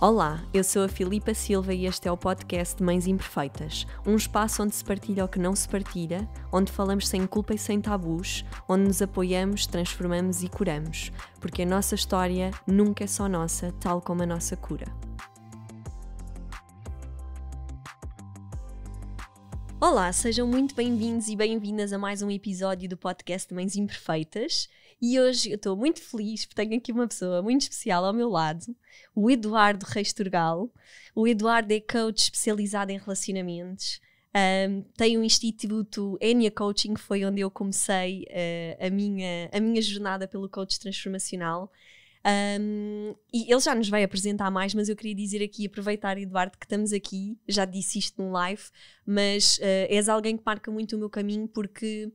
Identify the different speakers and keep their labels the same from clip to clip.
Speaker 1: Olá, eu sou a Filipa Silva e este é o podcast de Mães Imperfeitas, um espaço onde se partilha o que não se partilha, onde falamos sem culpa e sem tabus, onde nos apoiamos, transformamos e curamos, porque a nossa história nunca é só nossa, tal como a nossa cura. Olá, sejam muito bem-vindos e bem-vindas a mais um episódio do podcast de Mães Imperfeitas. E hoje eu estou muito feliz porque tenho aqui uma pessoa muito especial ao meu lado, o Eduardo Reis Turgal. O Eduardo é coach especializado em relacionamentos. Tem um instituto Enya Coaching, que foi onde eu comecei a minha jornada pelo coach transformacional. E ele já nos vai apresentar mais, mas eu queria dizer aqui, aproveitar, Eduardo, que estamos aqui, já disse isto num live, mas és alguém que marca muito o meu caminho, porque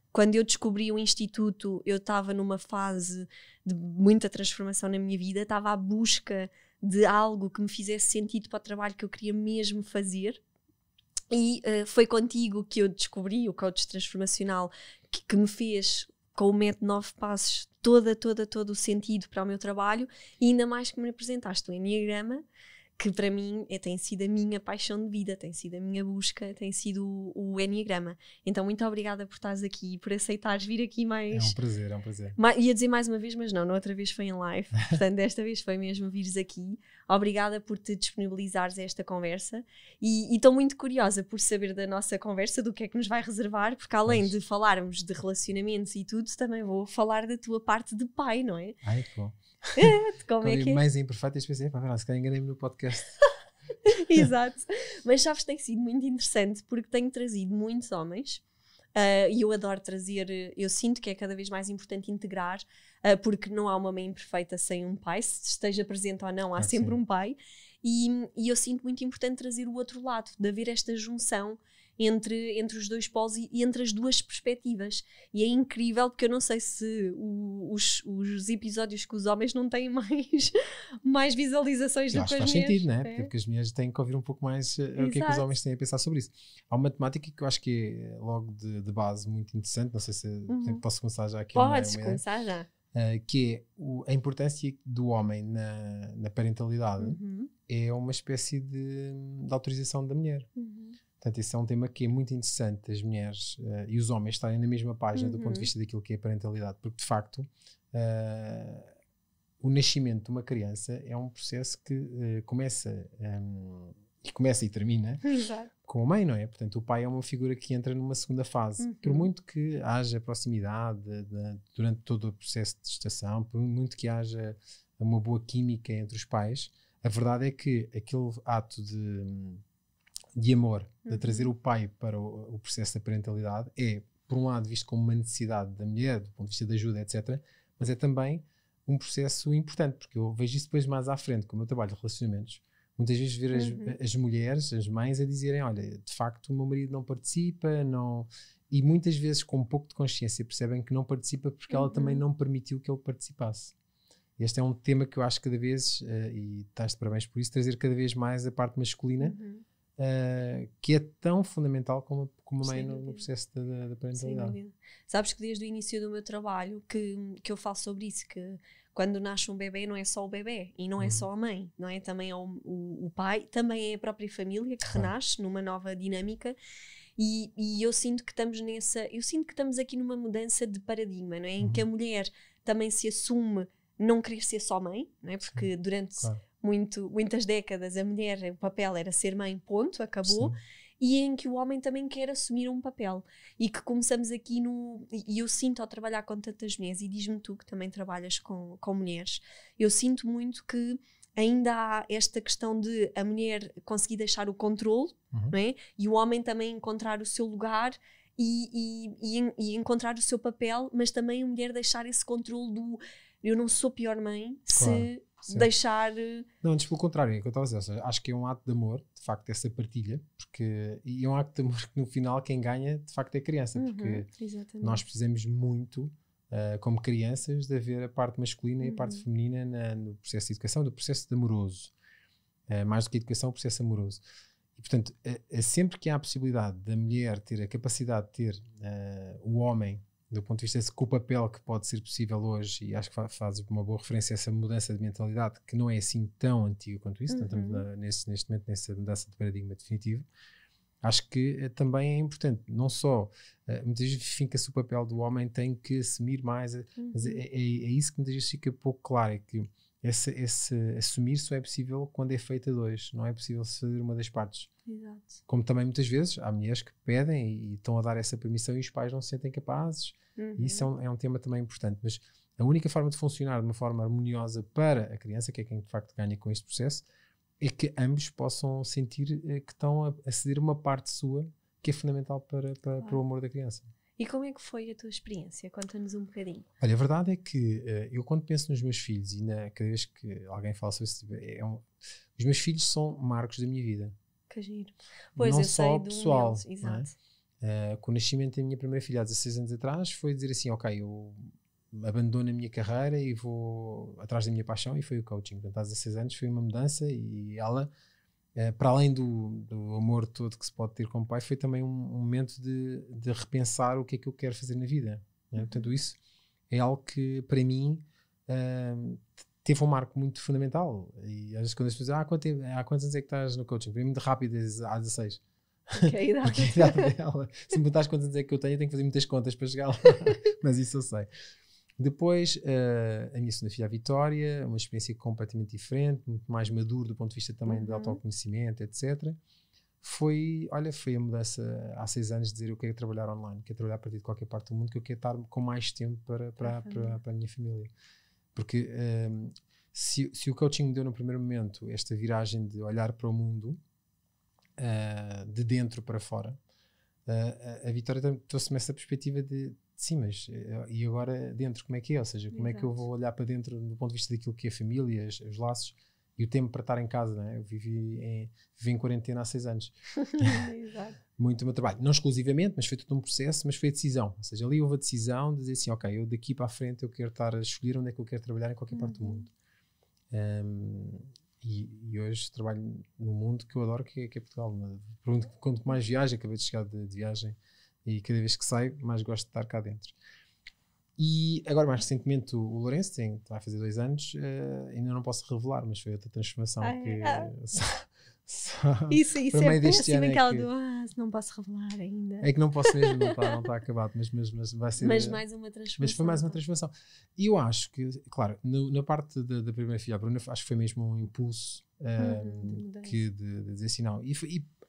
Speaker 1: quando eu descobri o Instituto, eu estava numa fase de muita transformação na minha vida, estava à busca de algo que me fizesse sentido para o trabalho que eu queria mesmo fazer. E foi contigo que eu descobri o coach transformacional, que me fez, com o método 9 passos, todo o sentido para o meu trabalho, e ainda mais que me apresentaste o Enneagrama, que para mim tem sido a minha paixão de vida, tem sido a minha busca, tem sido o Enneagrama. Então muito obrigada por estares aqui, por aceitares vir aqui mais...
Speaker 2: É um prazer, é um prazer.
Speaker 1: Ia dizer mais uma vez, mas não, na outra vez foi em live, portanto desta vez foi mesmo vires aqui. Obrigada por te disponibilizares a esta conversa e estou muito curiosa por saber da nossa conversa, do que é que nos vai reservar, porque além de falarmos de relacionamentos e tudo, também vou falar da tua parte de pai, não é?
Speaker 2: Ai, que bom.
Speaker 1: Como é que é?
Speaker 2: Mais imperfeito, e pensei, se calhar enganei-me no podcast.
Speaker 1: Exato. Mas sabes, tem sido muito interessante porque tenho trazido muitos homens e eu adoro trazer, eu sinto que é cada vez mais importante integrar, porque não há uma mãe imperfeita sem um pai, se esteja presente ou não, há sempre um pai, e eu sinto muito importante trazer o outro lado, de haver esta junção entre os dois polos e entre as duas perspectivas. E é incrível, porque eu não sei se os episódios com os homens não têm mais visualizações do que as mulheres.
Speaker 2: Faz sentido, não é? Porque as mulheres têm que ouvir um pouco mais o que é que os homens têm a pensar sobre isso. Há uma temática que eu acho que é logo de base muito interessante, não sei se posso começar já aqui.
Speaker 1: Podes começar já.
Speaker 2: Que é a importância do homem na parentalidade é uma espécie de autorização da mulher. Portanto, esse é um tema que é muito interessante, as mulheres e os homens estarem na mesma página do ponto de vista daquilo que é a parentalidade, porque de facto o nascimento de uma criança é um processo que começa e termina com a mãe, não é? Portanto, o pai é uma figura que entra numa segunda fase. Por muito que haja proximidade durante todo o processo de gestação, por muito que haja uma boa química entre os pais, a verdade é que aquele ato de amor, de trazer o pai para o processo da parentalidade é, por um lado, visto como uma necessidade da mulher, do ponto de vista de ajuda, etc., mas é também um processo importante, porque eu vejo isso depois mais à frente, como eu trabalho de relacionamentos, muitas vezes ver as mulheres, as mães, a dizerem, olha, de facto o meu marido não participa, não... E muitas vezes com um pouco de consciência percebem que não participa porque ela também não permitiu que ele participasse. Este é um tema que eu acho que cada vez, e estás de parabéns por isso, trazer cada vez mais a parte masculina, que é tão fundamental como a mãe no processo da parentalidade.
Speaker 1: Sabes que desde o início do meu trabalho que eu falo sobre isso, que quando nasce um bebê não é só o bebê e não é só a mãe, não é? Também é o pai, também é a própria família que renasce numa nova dinâmica. E eu sinto que estamos aqui numa mudança de paradigma, não é? Em que a mulher também se assume não querer ser só mãe, não é? Porque durante muitas décadas a mulher, o papel era ser mãe, ponto, acabou. E em que o homem também quer assumir um papel e que começamos aqui e eu sinto ao trabalhar com tantas mulheres, e diz-me tu que também trabalhas com mulheres, eu sinto muito que ainda há esta questão de a mulher conseguir deixar o controle, não é? E o homem também encontrar o seu lugar e encontrar o seu papel, mas também a mulher deixar esse controle do eu não sou pior mãe se deixar...
Speaker 2: Não, antes pelo contrário, é o que eu estava a dizer, ou seja, acho que é um ato de amor, de facto, essa partilha, e é um ato de amor que no final quem ganha de facto é a criança, porque nós precisamos muito, como crianças, de haver a parte masculina e a parte feminina no processo de educação, do processo de amoroso, mais do que a educação, o processo amoroso. E portanto, sempre que há a possibilidade da mulher ter a capacidade de ter o homem do ponto de vista com o papel que pode ser possível hoje, e acho que fazes uma boa referência a essa mudança de mentalidade, que não é assim tão antiga quanto isso, estamos neste momento nessa mudança de paradigma definitivo. Acho que também é importante, não só, muitas vezes fica-se o papel do homem, tem que assumir mais, mas é isso que muitas vezes fica pouco claro, é que esse assumir só é possível quando é feito a dois, não é possível fazer uma das partes.
Speaker 1: Exato.
Speaker 2: Como também muitas vezes há mulheres que pedem e estão a dar essa permissão e os pais não se sentem capazes, e isso é um tema também importante, mas a única forma de funcionar de uma forma harmoniosa para a criança, que é quem de facto ganha com este processo, é que ambos possam sentir que estão a ceder uma parte sua que é fundamental para o amor da criança.
Speaker 1: E como é que foi a tua experiência? Conta-nos um bocadinho.
Speaker 2: Olha, a verdade é que eu quando penso nos meus filhos e cada vez que alguém fala sobre isso, os meus filhos são marcos da minha vida.
Speaker 1: Que giro. Pois,
Speaker 2: não
Speaker 1: eu
Speaker 2: só
Speaker 1: sei
Speaker 2: pessoal,
Speaker 1: deles, exato.
Speaker 2: Com o nascimento da minha primeira filha há 16 anos atrás, foi dizer assim, ok, eu abandono a minha carreira e vou atrás da minha paixão, e foi o coaching. Portanto, há 16 anos foi uma mudança, e ela, para além do amor todo que se pode ter como pai, foi também um momento de repensar o que é que eu quero fazer na vida, né? Portanto, isso é algo que para mim teve um marco muito fundamental. E às vezes quando as pessoas dizem, há quantos anos é que estás no coaching? Para mim muito rápido, há 16.
Speaker 1: Porque a idade
Speaker 2: dela, se me perguntares quantos anos é que eu tenho que fazer muitas contas para chegar lá. Mas isso eu sei. Depois, a minha segunda filha, a Vitória, uma experiência completamente diferente, muito mais maduro do ponto de vista também de autoconhecimento, etc. Foi a mudança há 6 anos de dizer eu quero trabalhar online, quero trabalhar a partir de qualquer parte do mundo, que eu quero estar com mais tempo para a minha família. Porque se o coaching me deu no primeiro momento esta viragem de olhar para o mundo de dentro para fora, a Vitória trouxe-me essa perspectiva de sim, mas e agora dentro como é que é? Ou seja, como é que eu vou olhar para dentro do ponto de vista daquilo que é a família, os laços e o tempo para estar em casa, não é? Eu vivi em quarentena há 6 anos.
Speaker 1: Exato.
Speaker 2: Muito o meu trabalho, não exclusivamente, mas foi todo um processo, mas foi a decisão, ou seja, ali houve a decisão de dizer assim, ok, eu daqui para a frente eu quero estar a escolher onde é que eu quero trabalhar em qualquer parte do mundo. E hoje trabalho no mundo que eu adoro, que é Portugal. Pergunto quanto mais viajo, acabei de chegar de viagem e cada vez que saio mais gosto de estar cá dentro. E agora mais recentemente o Lourenço vai fazer 2 anos, ainda não posso revelar, mas foi outra transformação
Speaker 1: isso
Speaker 2: para
Speaker 1: é
Speaker 2: meio deste
Speaker 1: péssimo,
Speaker 2: ano
Speaker 1: aquela não posso revelar ainda.
Speaker 2: É que não posso mesmo, não está acabado, mas vai ser.
Speaker 1: Mas mais uma transformação.
Speaker 2: Mas foi mais uma transformação. E eu acho que, claro, na parte da primeira filha, a Bruna, acho que foi mesmo um impulso de dizer assim, não. E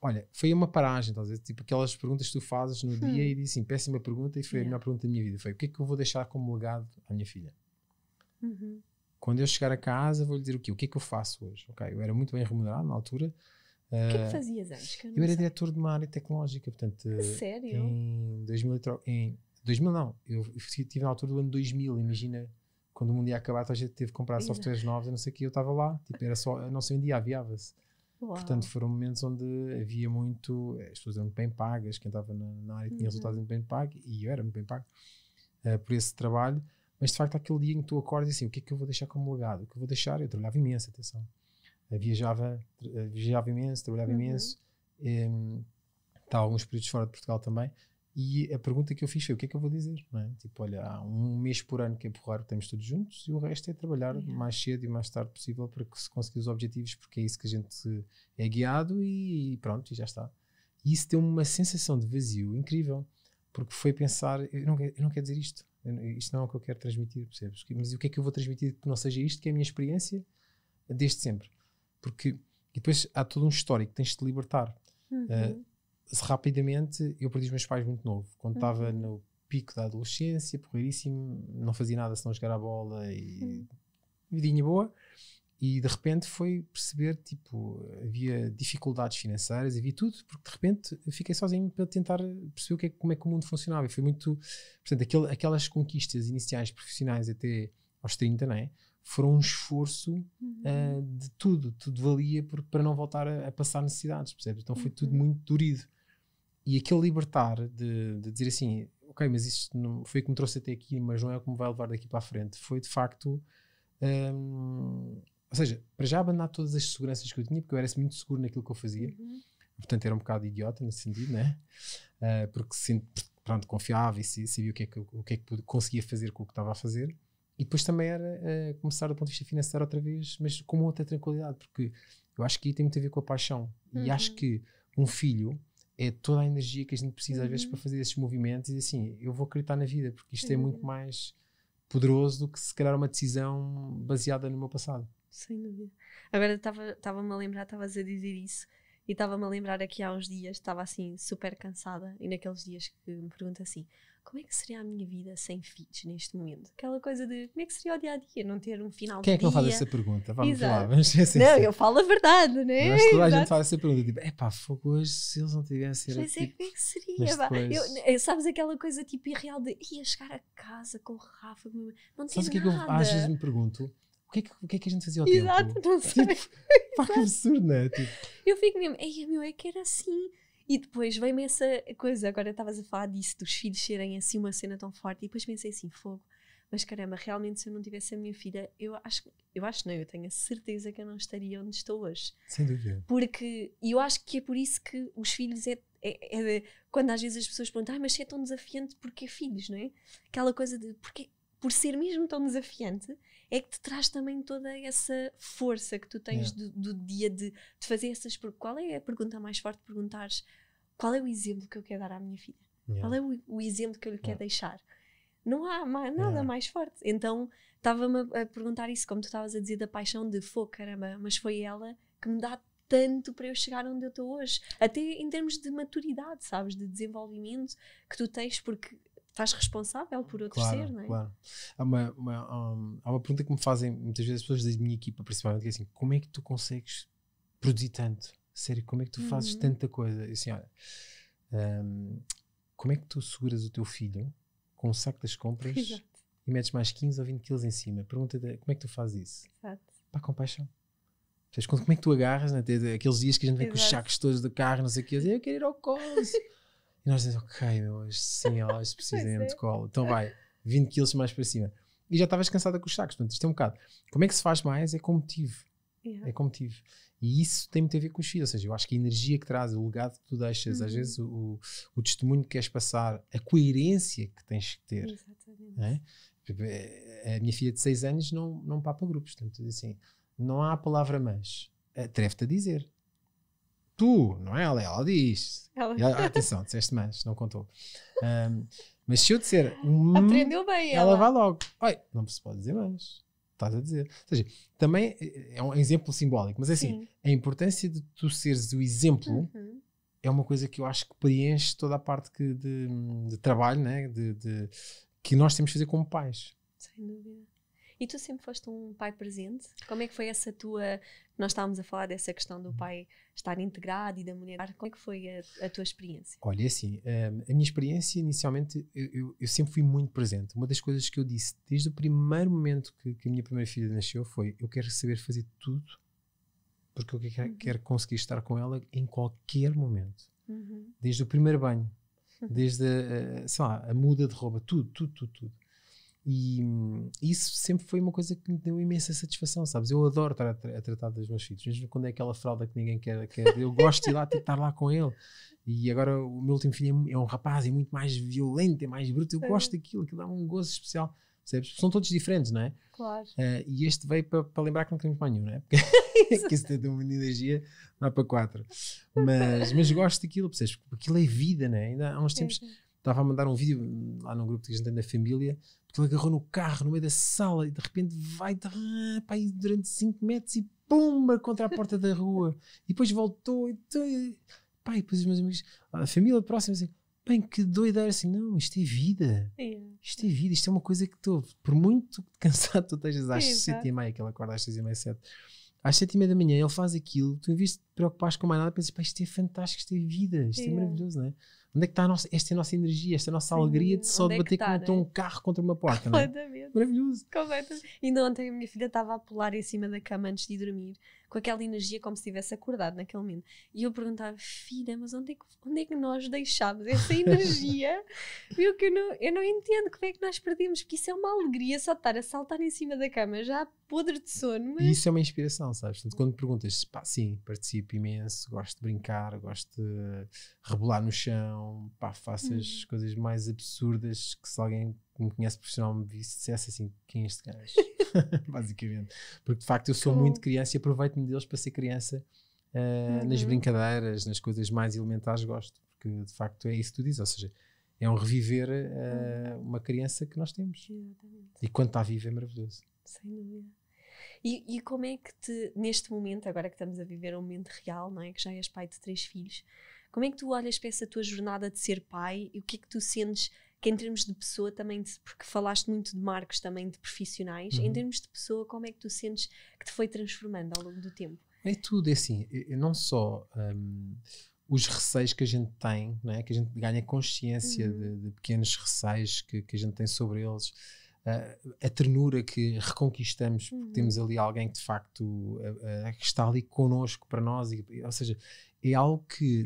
Speaker 2: olha, foi uma paragem, talvez, tipo aquelas perguntas que tu fazes no dia e disse assim, péssima pergunta, e foi a melhor pergunta da minha vida. Foi, o que é que eu vou deixar como legado à minha filha? Quando eu chegar a casa, vou-lhe dizer o quê? O que é que eu faço hoje? Ok, eu era muito bem remunerado na altura.
Speaker 1: O que é que fazias antes?
Speaker 2: Eu era diretor de uma área tecnológica, portanto...
Speaker 1: Sério?
Speaker 2: Em 2000 não, eu estive na altura do ano 2000, imagina, quando o mundo ia acabar, a gente teve que comprar softwares novos, eu não sei o que, eu estava lá, tipo, era só, não se vendia, aviava-se. Portanto, foram momentos onde havia muito, as pessoas eram muito bem pagas, quem estava na área tinha resultados muito bem pagos, e eu era muito bem pago por esse trabalho, mas de facto aquele dia em que tu acordas e assim, o que é que eu vou deixar como legado? O que eu vou deixar? Eu trabalhava imenso, atenção. Viajava imenso, trabalhava imenso, estava alguns períodos fora de Portugal também, e a pergunta que eu fiz foi, o que é que eu vou dizer? Não é? Tipo, olha, há um mês por ano que é porrar, estamos todos juntos, e o resto é trabalhar mais cedo e mais tarde possível para que se consiga os objetivos, porque é isso que a gente é guiado, e pronto, e já está. E isso deu-me uma sensação de vazio incrível, porque foi pensar, eu não quero dizer isto não é o que eu quero transmitir, percebes? Mas o que é que eu vou transmitir que não seja isto, que é a minha experiência desde sempre? Porque e depois há todo um histórico que tens de te libertar. Rapidamente eu perdi os meus pais muito novo, quando estava no pico da adolescência, porreiríssimo, não fazia nada senão jogar a bola e vidinha boa, e de repente foi perceber, tipo, havia dificuldades financeiras, havia tudo, porque de repente eu fiquei sozinho para tentar perceber como é que o mundo funcionava, e foi muito, portanto, aquelas conquistas iniciais profissionais até aos 30, não é? Foram um esforço de tudo valia para não voltar a passar necessidades, percebes? Então foi tudo muito durido. E aquele libertar de dizer assim, ok, mas isto não foi o que me trouxe até aqui, mas não é o que me vai levar daqui para a frente, foi de facto, ou seja, para já abandonar todas as seguranças que eu tinha, porque eu era muito seguro naquilo que eu fazia, portanto era um bocado idiota nesse sentido, né? Porque pronto, confiava e sabia o que é que conseguia fazer com o que estava a fazer. E depois também era começar do ponto de vista financeiro outra vez, mas com uma outra tranquilidade, porque eu acho que aí tem muito a ver com a paixão. E acho que um filho é toda a energia que a gente precisa às vezes para fazer esses movimentos, e assim, eu vou acreditar na vida, porque isto é muito mais poderoso do que se calhar uma decisão baseada no meu passado.
Speaker 1: Sem dúvida. Agora estava-me a lembrar, estavas a dizer isso, e estava-me a lembrar aqui há uns dias, estava assim super cansada, e naqueles dias que me pergunto assim, como é que seria a minha vida sem filhos neste momento? Aquela coisa de como é que seria o dia-a-dia, não ter um final
Speaker 2: Quem
Speaker 1: de
Speaker 2: é que não
Speaker 1: dia.
Speaker 2: faz essa pergunta? Vamos lá,
Speaker 1: Exato.
Speaker 2: vamos ser
Speaker 1: Não, eu falo a verdade, né?
Speaker 2: Eu acho que toda a
Speaker 1: Exato.
Speaker 2: gente faz essa pergunta, tipo, epá, fogo hoje, se eles não tivessem...
Speaker 1: Mas
Speaker 2: tipo,
Speaker 1: como é que seria?
Speaker 2: mas
Speaker 1: Pá?
Speaker 2: depois...
Speaker 1: Sabes aquela coisa tipo irreal de ia chegar a casa com o Rafa, não tem
Speaker 2: Sabes o que é que eu
Speaker 1: nada.
Speaker 2: às vezes me pergunto? O que é que a gente fazia ao
Speaker 1: Exato,
Speaker 2: tempo?
Speaker 1: não sei.
Speaker 2: Tipo, pá, que absurdo, não é? Tipo,
Speaker 1: Eu fico mesmo, ei, meu, é que era assim. E depois veio-me essa coisa, agora estavas a falar disso, dos filhos serem assim uma cena tão forte, e depois pensei assim, fogo, mas caramba, realmente se eu não tivesse a minha filha, eu acho não, eu tenho a certeza que eu não estaria onde estou hoje.
Speaker 2: sem dúvida.
Speaker 1: Porque, e eu acho que é por isso que os filhos quando às vezes as pessoas perguntam, mas se é tão desafiante, porquê filhos, não é? Aquela coisa de, por ser mesmo tão desafiante, é que te traz também toda essa força que tu tens do dia de fazer essas perguntas. Qual é a pergunta mais forte? Perguntares qual é o exemplo que eu quero dar à minha filha? Qual é o exemplo que eu lhe quero deixar? Não há nada mais forte. Então estava-me a perguntar isso, como tu estavas a dizer da paixão de fogo, caramba, mas foi ela que me dá tanto para eu chegar onde eu estou hoje. Até em termos de maturidade, sabes? De desenvolvimento que tu tens, porque estás responsável por outro ser, não é?
Speaker 2: Claro. Há uma pergunta que me fazem muitas vezes as pessoas da minha equipa, principalmente, que é assim, como é que tu consegues produzir tanto? Sério, como é que tu fazes tanta coisa? E assim, olha, como é que tu seguras o teu filho com um saco das compras e metes mais 15 ou 20 quilos em cima? Pergunta-te, como é que tu fazes isso?
Speaker 1: Exato.
Speaker 2: Pá, com paixão. Como é que tu agarras, né? Aqueles dias que a gente vem com os sacos todos do carro, não sei o que, eu quero ir ao colo. E nós dizemos, ok, meu, hoje sim, hoje precisamos de colo. Então vai, 20 quilos mais para cima. E já estavas cansada com os sacos. Portanto, isto é um bocado. Como é que se faz mais? É com motivo. É com motivo. E isso tem muito a ver com os filhos. Ou seja, eu acho que a energia que traz, o legado que tu deixas, às vezes o testemunho que queres passar, a coerência que tens que ter.
Speaker 1: Exatamente.
Speaker 2: É? A minha filha de 6 anos não papa grupos. Portanto, assim, não há a palavra mas. Atreve-te a dizer. Tu, não é ela diz. Atenção, disseste mas, não contou. Mas se eu disser
Speaker 1: aprendeu bem
Speaker 2: ela vai logo. Oi, não se pode dizer mas. Estás a dizer. Ou seja, também é um exemplo simbólico, mas é assim, a importância de tu seres o exemplo é uma coisa que eu acho que preenche toda a parte de trabalho, né? Que nós temos de fazer como pais.
Speaker 1: Sem dúvida. E tu sempre foste um pai presente? Como é que foi essa tua... Nós estávamos a falar dessa questão do pai estar integrado e da mulher. Como é que foi a tua experiência?
Speaker 2: Olha, assim, a minha experiência inicialmente, eu sempre fui muito presente. Uma das coisas que eu disse desde o primeiro momento que a minha primeira filha nasceu foi: eu quero saber fazer tudo porque eu quero conseguir estar com ela em qualquer momento. Desde o primeiro banho, desde sei lá, a muda de roupa, tudo. E isso sempre foi uma coisa que me deu imensa satisfação, sabes? Eu adoro estar a tratar dos meus filhos, mesmo quando é aquela fralda que ninguém quer. Eu gosto de ir lá, de estar lá com ele. E agora o meu último filho é um rapaz, é muito mais violento, é mais bruto. Eu gosto daquilo, aquilo dá um gozo especial. Percebes? São todos diferentes, não é?
Speaker 1: Claro.
Speaker 2: E este veio para lembrar que não queremos mais nenhum, não é? Porque isso tem uma energia, não há para 4. Mas gosto daquilo, percebes? Porque aquilo é vida, não é? Ainda há uns tempos estava a mandar um vídeo lá num grupo que a gente tem da família, porque ele agarrou no carro no meio da sala e de repente vai pá, durante 5 metros e pumba contra a porta da rua. E depois voltou e pá, e depois os meus amigos, a família próxima, assim, bem, que doideira, assim, não, isto é vida. Isto é vida, isto é uma coisa que tu, por muito cansado tu estejas às 7h30, que ele acorda às 6h30, 7h, às 7h30 da manhã ele faz aquilo, tu em vez de te preocupares com mais nada, pensas, pá, isto é fantástico, isto é vida, isto é maravilhoso, não é? Onde é que está esta nossa energia, esta nossa alegria de só debater contra um carro contra uma porta, não é? Maravilhoso.
Speaker 1: Completamente. Ainda ontem a minha filha estava a pular em cima da cama antes de dormir, com aquela energia como se tivesse acordado naquele momento. E eu perguntava, filha, mas onde é que nós deixámos essa energia? Eu não entendo como é que nós perdemos, porque isso é uma alegria só estar a saltar em cima da cama, já podre de sono. Mas...
Speaker 2: E isso é uma inspiração, sabes? Portanto, quando perguntas, pá, sim, participo imenso, gosto de brincar, gosto de rebolar no chão, pá, faço as coisas mais absurdas que se alguém que me conhece profissional me dissesse assim, quem é este gajo? Basicamente. Porque de facto eu sou muito criança e aproveito-me deles para ser criança nas brincadeiras, nas coisas mais elementares gosto, porque de facto é isso que tu dizes, ou seja, é um reviver uma criança que nós temos.
Speaker 1: Exatamente.
Speaker 2: E quando está viva é maravilhoso.
Speaker 1: Sem dúvida. E como é que neste momento, agora que estamos a viver um momento real, não é? Que já és pai de 3 filhos, como é que tu olhas para essa tua jornada de ser pai e o que é que tu sentes que em termos de pessoa também, porque falaste muito de marcos também de profissionais, em termos de pessoa, como é que tu sentes que te foi transformando ao longo do tempo?
Speaker 2: É tudo, é assim, não só os receios que a gente tem, não é? Que a gente ganha consciência de pequenos receios que a gente tem sobre eles, a ternura que reconquistamos porque temos ali alguém que de facto que está ali connosco para nós, ou seja, é algo que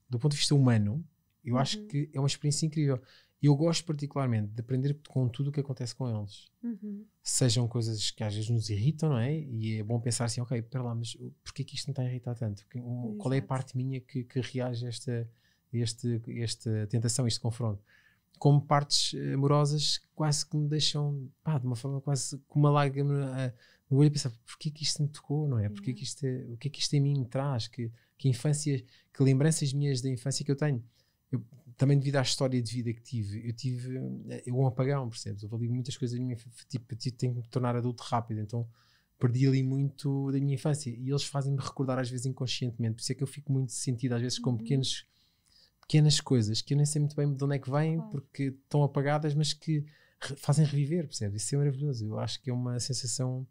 Speaker 2: do ponto de vista humano eu acho que é uma experiência incrível. Eu gosto particularmente de aprender com tudo o que acontece com eles. Sejam coisas que às vezes nos irritam, não é? E é bom pensar assim, ok, espera lá, mas porquê que isto me está a irritar tanto? Qual é a parte minha que reage a esta tentação, este confronto? Como partes amorosas quase que me deixam, pá, de uma forma quase com uma lágrima no olho, a pensar, porquê que isto me tocou, não é? Porquê que o que é que isto em mim me traz? Que infância, que lembranças minhas da infância que eu tenho? Eu, também devido à história de vida que tive, eu tive um apagão, percebes? Houve ali muitas coisas da minha tipo, tenho que me tornar adulto rápido, então perdi ali muito da minha infância e eles fazem-me recordar às vezes inconscientemente, por isso é que eu fico muito sentido às vezes com pequenas coisas que eu nem sei muito bem de onde é que vêm, porque estão apagadas, mas que fazem reviver, percebes? Isso é maravilhoso, eu acho que é uma sensação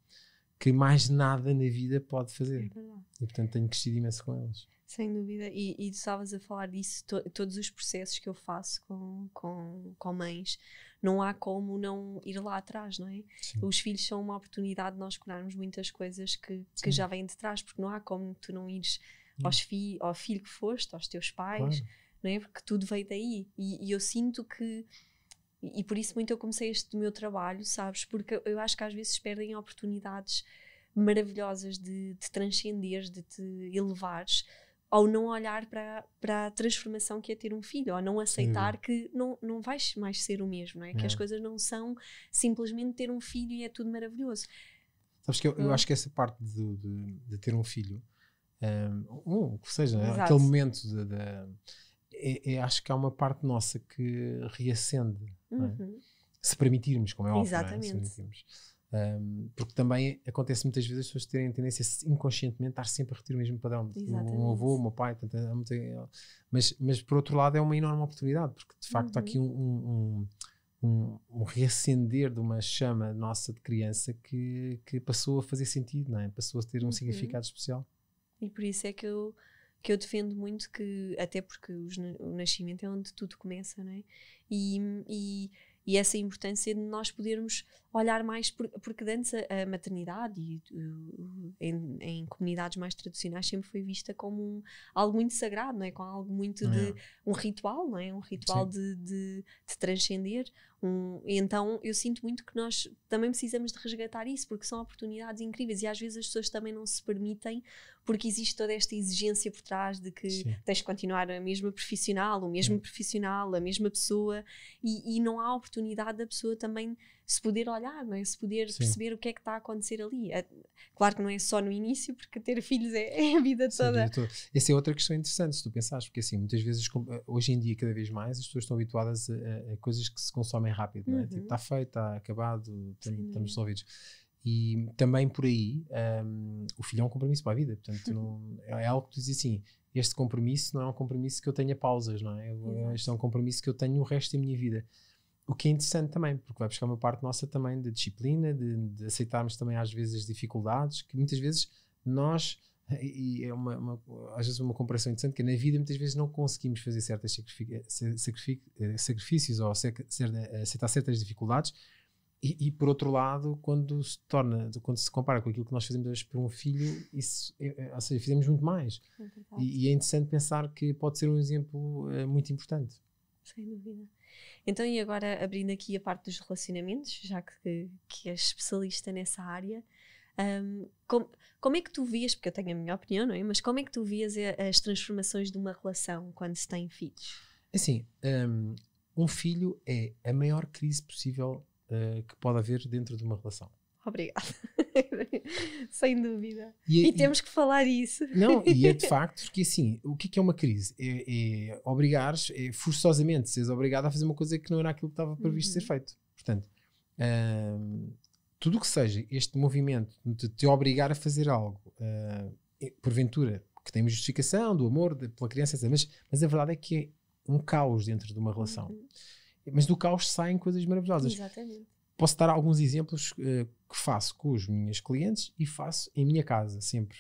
Speaker 2: que mais nada na vida pode fazer. E portanto tenho crescido imenso com eles.
Speaker 1: Sem dúvida, e tu estavas a falar disso, todos os processos que eu faço com mães, não há como não ir lá atrás, não é? Sim. Os filhos são uma oportunidade de nós curarmos muitas coisas que já vêm de trás, porque não há como tu não ires ao filho que foste, aos teus pais, não é? Porque tudo veio daí, e eu sinto que, e por isso muito eu comecei este meu trabalho, sabes? Porque eu acho que às vezes perdem oportunidades maravilhosas de te transcenderes, de te elevares, ao não olhar para a transformação que é ter um filho, ou não aceitar que não vais mais ser o mesmo, não é? Que as coisas não são simplesmente ter um filho e é tudo maravilhoso.
Speaker 2: Sabes que eu acho que essa parte de ter um filho, ou seja,
Speaker 1: Exato.
Speaker 2: aquele momento acho que há uma parte nossa que reacende, não é? Se permitirmos, como é óbvio.
Speaker 1: Exatamente.
Speaker 2: Não é? Se permitirmos. Porque também acontece muitas vezes as pessoas terem tendência inconscientemente a estar sempre a repetir o mesmo padrão. Um avô, o meu pai, mas por outro lado é uma enorme oportunidade, porque de facto há aqui um reacender de uma chama nossa de criança que passou a fazer sentido, não é? Passou a ter um significado especial.
Speaker 1: E por isso é que eu defendo muito que, até porque o nascimento é onde tudo começa, não é? E essa importância de nós podermos olhar mais, porque antes a maternidade em comunidades mais tradicionais sempre foi vista como algo muito sagrado, não é? Como algo muito de um ritual, não é? Um ritual de transcender. Então eu sinto muito que nós também precisamos de resgatar isso, porque são oportunidades incríveis e às vezes as pessoas também não se permitem, porque existe toda esta exigência por trás de que tens de continuar a mesma profissional, o mesmo profissional, a mesma pessoa, e não há oportunidade da pessoa também se poder olhar, não é? Se poder perceber o que é que está a acontecer ali. Claro que não é só no início, porque ter filhos é a vida toda.
Speaker 2: Essa é outra questão interessante, se tu pensares, porque assim, muitas vezes, hoje em dia, cada vez mais, as pessoas estão habituadas a coisas que se consomem rápido, não é? Tipo, está feito, está acabado, estamos resolvidos. E também por aí, o filho é um compromisso para a vida, portanto, é algo que tu dizes assim, este compromisso não é um compromisso que eu tenha pausas, não é? Este é um compromisso que eu tenho o resto da minha vida. O que é interessante também, porque vai buscar uma parte nossa também de disciplina, de aceitarmos também às vezes as dificuldades, que muitas vezes nós, e é às vezes uma comparação interessante, que na vida muitas vezes não conseguimos fazer certos sacrifícios ou aceitar certas dificuldades, e por outro lado, quando se compara com aquilo que nós fazemos hoje por um filho, isso ou seja, fizemos muito mais. E é interessante pensar que pode ser um exemplo muito importante.
Speaker 1: Sem dúvida. Então, e agora abrindo aqui a parte dos relacionamentos, já que és especialista nessa área, como é que tu vias, porque eu tenho a minha opinião, não é? Mas como é que tu vias as transformações de uma relação quando se tem filhos?
Speaker 2: Assim, um filho é a maior crise possível que pode haver dentro de uma relação.
Speaker 1: Obrigada. Sem dúvida. E temos que falar isso.
Speaker 2: Não, e é de facto, porque assim, o que é uma crise? É obrigares, forçosamente seres obrigado a fazer uma coisa que não era aquilo que estava previsto ser feito. Portanto, tudo o que seja este movimento de te obrigar a fazer algo, porventura, que tem uma justificação do amor pela criança, mas a verdade é que é um caos dentro de uma relação. Mas do caos saem coisas maravilhosas.
Speaker 1: Exatamente.
Speaker 2: Posso dar alguns exemplos que faço com os meus clientes e faço em minha casa, sempre.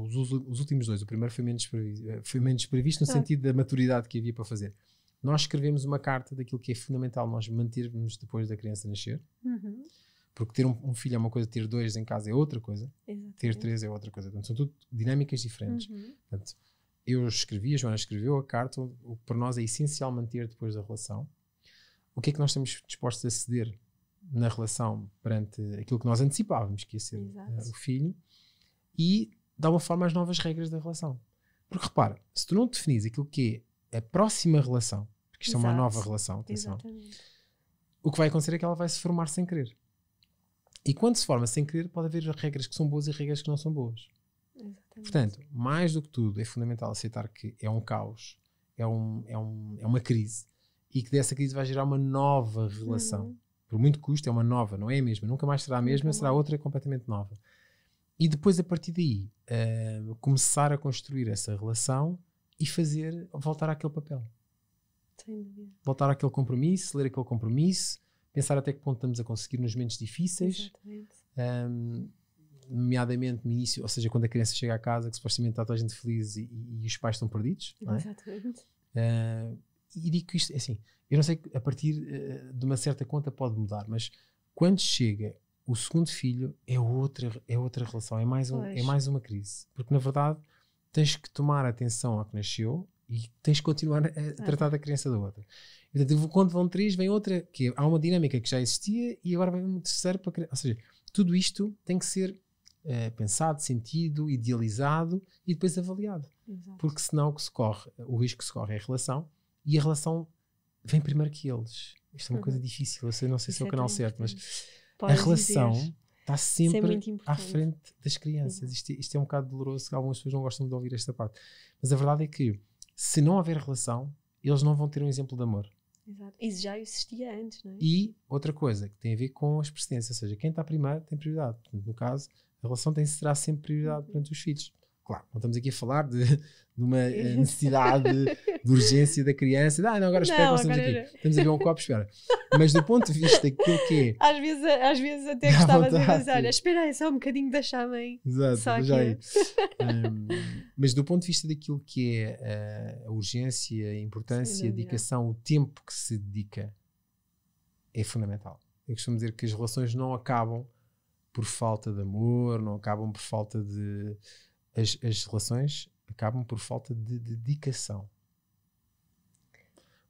Speaker 2: Os últimos dois. O primeiro foi menos previsto no sentido da maturidade que havia para fazer. Nós escrevemos uma carta daquilo que é fundamental nós mantermos depois da criança nascer. Porque ter um filho é uma coisa, ter dois em casa é outra coisa.
Speaker 1: Exatamente.
Speaker 2: Ter três é outra coisa. Portanto, são tudo dinâmicas diferentes. Portanto, eu escrevi, a Joana escreveu a carta, o que para nós é essencial manter depois da relação. O que é que nós estamos dispostos a ceder na relação perante aquilo que nós antecipávamos que ia ser o filho, e dar uma forma às novas regras da relação. Porque repara, se tu não definis aquilo que é a próxima relação, porque isto é uma nova relação, atenção, o que vai acontecer é que ela vai se formar sem querer. E quando se forma sem querer, pode haver regras que são boas e regras que não são boas.
Speaker 1: Exatamente.
Speaker 2: Portanto, mais do que tudo, é fundamental aceitar que é um caos, é uma crise, e que dessa crise vai gerar uma nova relação. Por muito custo, é uma nova, não é a mesma. Nunca mais será a mesma, será outra completamente nova. E depois, a partir daí, começar a construir essa relação e voltar àquele papel.
Speaker 1: Sem dúvida.
Speaker 2: Voltar àquele compromisso, ler aquele compromisso, pensar até que ponto estamos a conseguir nos momentos difíceis. Nomeadamente no início, ou seja, quando a criança chega à casa, que supostamente está toda a gente feliz e os pais estão perdidos. Não é?
Speaker 1: Exatamente.
Speaker 2: E digo que isto, assim, eu não sei que a partir de uma certa conta pode mudar, mas quando chega o segundo filho é outra relação, é mais uma crise. Porque na verdade tens que tomar atenção ao que nasceu e tens que continuar a tratar da criança da outra. E, portanto, quando vão três, vem outra, que há uma dinâmica que já existia e agora vem um terceiro para criar. Ou seja, tudo isto tem que ser pensado, sentido, idealizado e depois avaliado.
Speaker 1: Exato.
Speaker 2: Porque senão o risco que se corre é a relação, e a relação vem primeiro que eles. Isto é uma coisa difícil, eu não sei se é o canal certo, mas a relação está sempre à frente das crianças. Isto é um bocado doloroso, que algumas pessoas não gostam de ouvir esta parte. Mas a verdade é que, se não houver relação, eles não vão ter um exemplo de amor.
Speaker 1: Exato. Isso já existia antes, não é?
Speaker 2: E outra coisa que tem a ver com as precedências, ou seja, quem está primeiro tem prioridade. Portanto, no caso, a relação será sempre prioridade perante os filhos. Claro, não estamos aqui a falar de uma necessidade de urgência da criança. Não, agora espera, nós estamos aqui. Estamos a ver um copo, espera. Mas do ponto de vista daquilo que é...
Speaker 1: Às vezes até gostava de dizer, olha, espera aí só um bocadinho, deixa-me.
Speaker 2: Exato, já aí. Mas do ponto de vista daquilo que é a urgência, a importância, a dedicação, o tempo que se dedica, é fundamental. Eu costumo dizer que as relações não acabam por falta de amor, não acabam por falta de... As relações acabam por falta de dedicação.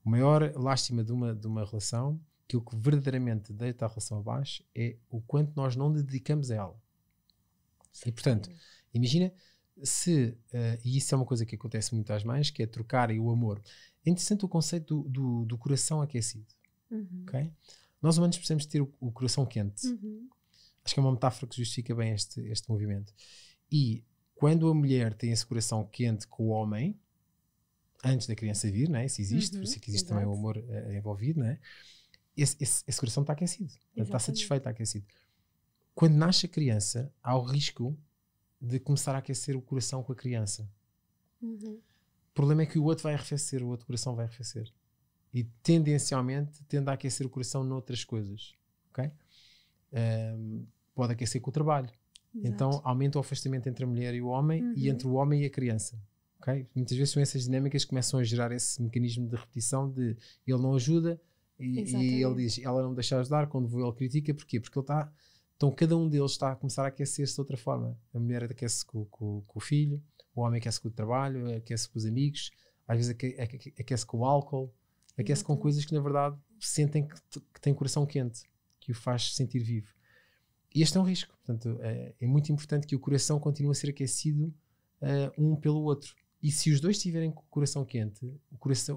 Speaker 2: A maior lástima de uma relação, aquilo que verdadeiramente deita a relação abaixo, é o quanto nós não dedicamos a ela. Sim. E portanto, imagina se, e isso é uma coisa que acontece muito às mães, que é trocarem o amor. É interessante o conceito do coração aquecido. Okay? Nós humanos precisamos ter o coração quente. Acho que é uma metáfora que justifica bem este movimento. E quando a mulher tem esse coração quente com o homem, antes da criança vir, né? Isso existe, por isso é que existe também o amor envolvido, né? Esse coração está aquecido, está satisfeito, está aquecido. Quando nasce a criança, há o risco de começar a aquecer o coração com a criança. O problema é que o outro vai arrefecer, o outro coração vai arrefecer. E tendencialmente tende a aquecer o coração noutras coisas. Okay? Pode aquecer com o trabalho. Exato. Então aumenta o afastamento entre a mulher e o homem e entre o homem e a criança. Okay? Muitas vezes são essas dinâmicas que começam a gerar esse mecanismo de repetição de ele não ajuda e ele diz, ela não me deixa ajudar, quando vou ele critica, porquê? Porque ele está, então cada um deles está a começar a aquecer-se de outra forma. A mulher aquece com o filho, o homem aquece com o trabalho, aquece com os amigos, às vezes aquece com o álcool, aquece com coisas que na verdade sentem que têm coração quente, que o faz sentir vivo. E este é um risco. Portanto, é muito importante que o coração continue a ser aquecido um pelo outro. E se os dois tiverem coração quente,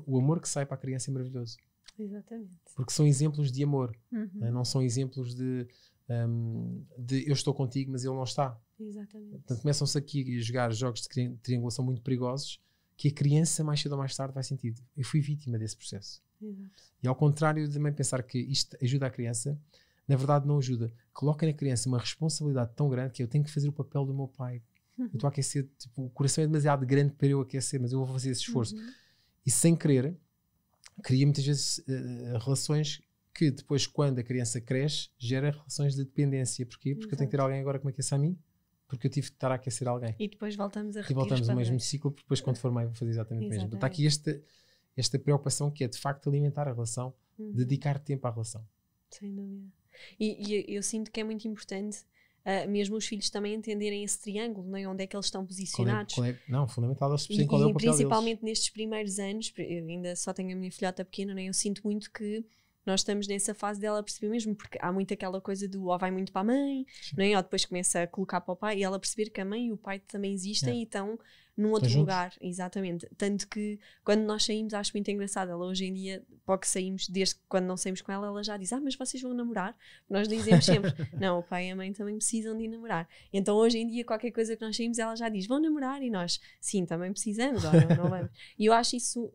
Speaker 2: o amor que sai para a criança é maravilhoso.
Speaker 1: Exatamente.
Speaker 2: Porque são exemplos de amor. Não são exemplos de eu estou contigo, mas ele não está.
Speaker 1: Exatamente.
Speaker 2: Portanto, começam-se aqui a jogar jogos de triangulação muito perigosos que a criança, mais cedo ou mais tarde, vai sentir. Eu fui vítima desse processo.
Speaker 1: Exato.
Speaker 2: E ao contrário de também pensar que isto ajuda a criança, na verdade não ajuda. Coloca na criança uma responsabilidade tão grande que eu tenho que fazer o papel do meu pai. Eu estou a aquecer, tipo, o coração é demasiado grande para eu aquecer, mas eu vou fazer esse esforço. E sem querer, cria muitas vezes relações que depois, quando a criança cresce, gera relações de dependência. Porquê? Porque eu tenho que ter alguém agora que me aqueça a mim, porque eu tive de estar a aquecer alguém.
Speaker 1: E depois voltamos a repetir.
Speaker 2: E voltamos ao mesmo ciclo, porque depois quando for mãe vou fazer exatamente o mesmo. Então, está aqui esta preocupação que é de facto alimentar a relação, dedicar tempo à relação.
Speaker 1: Sem dúvida. E eu sinto que é muito importante mesmo os filhos também entenderem esse triângulo, não é? Onde é que eles estão posicionados.
Speaker 2: Não, fundamental eles perceberem qual é o papel
Speaker 1: principalmente
Speaker 2: deles.
Speaker 1: nestes primeiros anos, eu ainda só tenho a minha filhota pequena, não é? Eu sinto muito que nós estamos nessa fase dela perceber mesmo, porque há muito aquela coisa do ou vai muito para a mãe, não é? Ou depois começa a colocar para o pai, e ela perceber que a mãe e o pai também existem e estão num outro lugar, exatamente. Tanto que quando nós saímos, acho muito engraçado, ela hoje em dia, para que saímos, desde quando não saímos com ela, ela já diz, mas vocês vão namorar? Nós dizemos sempre, não, o pai e a mãe também precisam de namorar. Então hoje em dia, qualquer coisa que nós saímos, ela já diz, vão namorar? E nós, sim, também precisamos, ou não vamos. E eu acho isso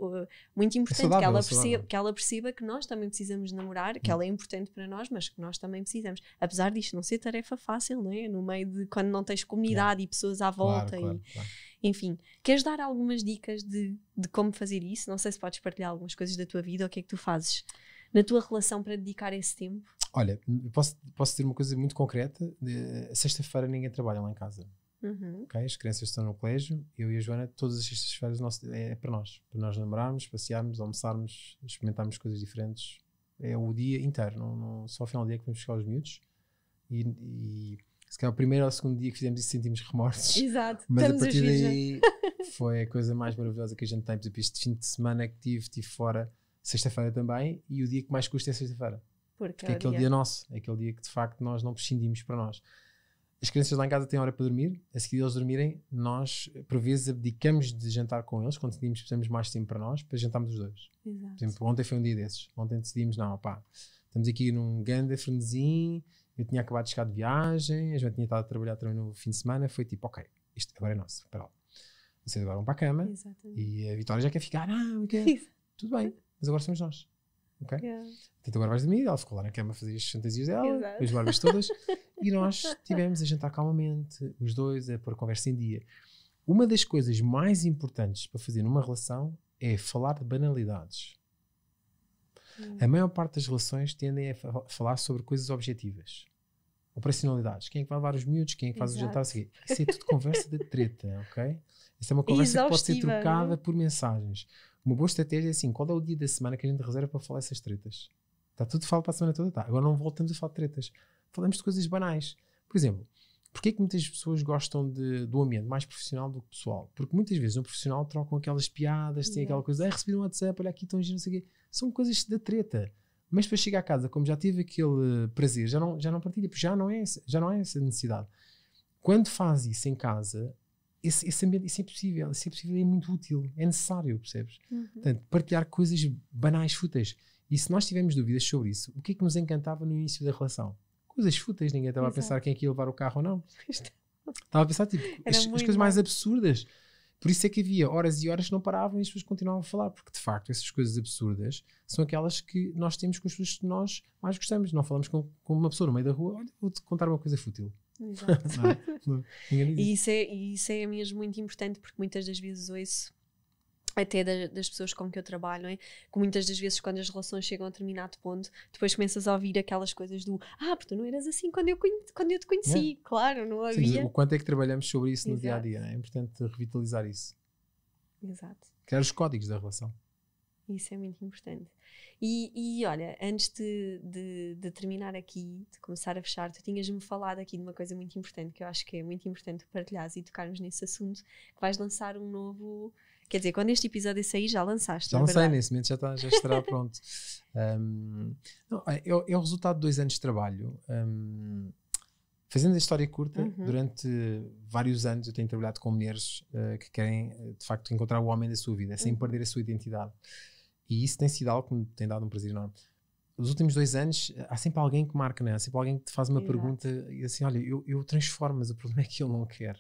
Speaker 1: muito importante, saudável, que ela perceba que nós também precisamos de namorar, que ela é importante para nós, mas que nós também precisamos. Apesar disto não ser tarefa fácil, não é? No meio de quando não tens comunidade e pessoas à volta. Claro. Enfim, queres dar algumas dicas de como fazer isso? Não sei se podes partilhar algumas coisas da tua vida, ou o que é que tu fazes na tua relação para dedicar esse tempo?
Speaker 2: Olha, posso dizer uma coisa muito concreta. Sexta-feira ninguém trabalha lá em casa. Okay? As crianças estão no colégio, eu e a Joana, todas as sextas-feiras é para nós namorarmos, passearmos, almoçarmos, experimentarmos coisas diferentes. É o dia inteiro, não só ao final do dia que vamos buscar os miúdos e se calhar o primeiro ou o segundo dia que fizemos isso sentimos remorsos.
Speaker 1: Exato.
Speaker 2: Mas a partir daí foi a coisa mais maravilhosa que a gente tem. Por exemplo, este fim de semana que tive fora, sexta-feira também, e o dia que mais custa é sexta-feira. Porque é aquele dia nosso, é aquele dia que de facto nós não prescindimos para nós. As crianças lá em casa têm hora para dormir, a seguir eles dormirem, nós por vezes abdicamos de jantar com eles, quando decidimos que precisamos mais tempo para nós, para jantarmos os dois.
Speaker 1: Exato.
Speaker 2: Por exemplo, ontem foi um dia desses. Ontem decidimos, estamos aqui num grande frenesim. Eu tinha acabado de chegar de viagem, a Joana tinha estado a trabalhar também no fim de semana, foi tipo, ok, isto agora é nosso, espera lá. Vocês agora vão para a cama.
Speaker 1: Exatamente.
Speaker 2: E a Vitória já quer ficar, tudo bem, mas agora somos nós. Ok? Então agora vais dormir, ela ficou lá na cama a fazer as fantasias dela, as barbas todas, e nós estivemos a jantar calmamente, os dois, a pôr a conversa em dia. Uma das coisas mais importantes para fazer numa relação é falar de banalidades. A maior parte das relações tendem a falar sobre coisas objetivas. Operacionalidades. Quem é que vai levar os miúdos? Quem é que faz o jantar? Isso é tudo conversa de treta, ok? Essa é uma conversa que pode ser trocada por mensagens. Uma boa estratégia é assim, qual é o dia da semana que a gente reserva para falar essas tretas? Está tudo falado para a semana toda? Tá. Agora não voltamos a falar de tretas. Falamos de coisas banais. Por exemplo, porquê é que muitas pessoas gostam do ambiente mais profissional do que pessoal? Porque muitas vezes no profissional trocam aquelas piadas, tem aquela coisa, recebi um WhatsApp, olha aqui, estão giro, não sei o quê. São coisas da treta. Mas para chegar a casa, como já tive aquele prazer, já não partilha, porque já não é essa necessidade. Quando faz isso em casa, esse ambiente, isso é possível é muito útil, é necessário, percebes? Portanto, partilhar coisas banais, fúteis. E se nós tivermos dúvidas sobre isso, o que é que nos encantava no início da relação? Coisas fúteis, ninguém estava a pensar quem é que ia levar o carro ou não. Estava a pensar, tipo, as coisas mais absurdas. Por isso é que havia horas e horas que não paravam e as pessoas continuavam a falar, porque de facto essas coisas absurdas são aquelas que nós temos com as pessoas que nós mais gostamos. Não falamos com uma pessoa no meio da rua, olha, vou-te contar uma coisa fútil.
Speaker 1: Exato. E isso é mesmo muito importante, porque muitas das vezes ouço, até das pessoas com que eu trabalho, não é? Que muitas das vezes quando as relações chegam a determinado ponto, depois começas a ouvir aquelas coisas do porque tu não eras assim quando eu te conheci. Claro, não havia.
Speaker 2: Sim, o quanto é que trabalhamos sobre isso no dia-a-dia, é importante revitalizar isso.
Speaker 1: Exato.
Speaker 2: Criar os códigos da relação.
Speaker 1: Isso é muito importante. E olha, antes de terminar aqui, de começar a fechar, tu tinhas-me falado aqui de uma coisa muito importante, que eu acho que é muito importante partilhares e tocarmos nesse assunto, que vais lançar um novo Quer dizer, quando este episódio sair, já lançaste,
Speaker 2: Já lancei, nesse momento já estará pronto. Não, é o resultado de 2 anos de trabalho. Fazendo a história curta, durante vários anos eu tenho trabalhado com mulheres que querem, de facto, encontrar o homem da sua vida, sem perder a sua identidade. E isso tem sido algo que me tem dado um prazer enorme. Os últimos 2 anos, há sempre alguém que marca, né? Há sempre alguém que te faz uma pergunta e assim, olha, eu transformo, mas o problema é que ele não quer.